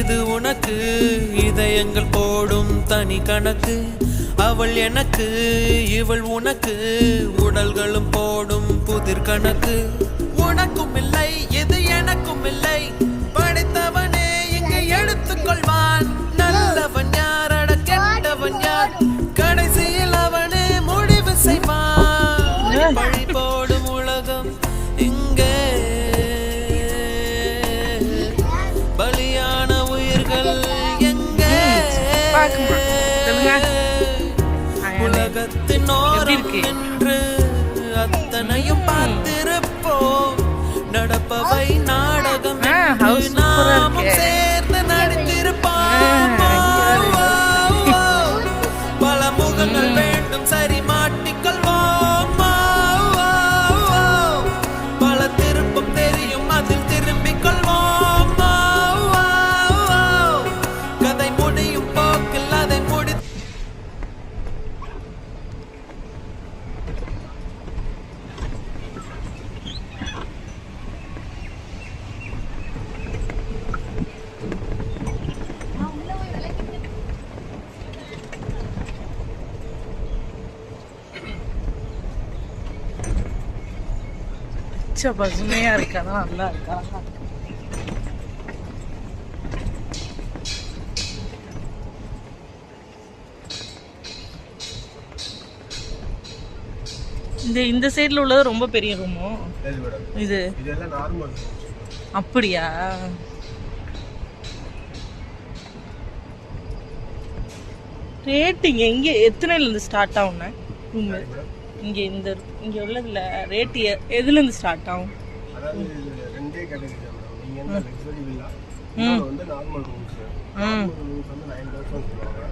இது உனக்கு இதயங்கள் போடும் தனி கணக்கு. அவள் எனக்கு இவள் உனக்கு உடல்களும் போடும் புதிர் கணக்கு. உனக்கும் இல்லை இது எனக்கும் இல்லை, படைத்தவனே இங்கு எடுத்துக்கொள்வான். நல்லவன் யார் அட கெட்டவன் யார், கடைசியில் அவனே முடிவு செய்வான். பழி போடும் உலகம் இங்கே, பலியான உயிர்கள் எங்கே? உலகத்தின் ஓரம் என்று அத்தனையும் பார்த்திருப்போம். நடப்பவை நாடகம் என்று நாமும் சேர்ந்து நடித்திருப்போம். பல முகங்கள் வேண்டும் சரி மாட்டிக்கொள்வோம். பல திருப்பம் தெரியும் அதில் திரும்பிக் கொள்வோம். கதை முடியும் போக்கில் அதை முடி பசுமையா இருக்கா, நல்லா இருக்கா. இந்த சைடுல உள்ளது ரொம்ப பெரிய ரூமோ இது? அப்படியா? ரேட்டிங் எங்க எத்தனைல இருந்து ஸ்டார்ட் ஆகும்னா ரூம்? இங்க உள்ளதுல ரேட் எதுல இருந்து ஸ்டார்ட் ஆகும்? அதாவது ரெண்டே கேட்டகரி தான். நீங்க என்ன லக்ஸரி வில்லா, இன்னொரு வந்து நார்மல் ரூம்ஸ். நார்மல் ரூம்ஸ் வந்து 9,000 சொல்லுவாங்க.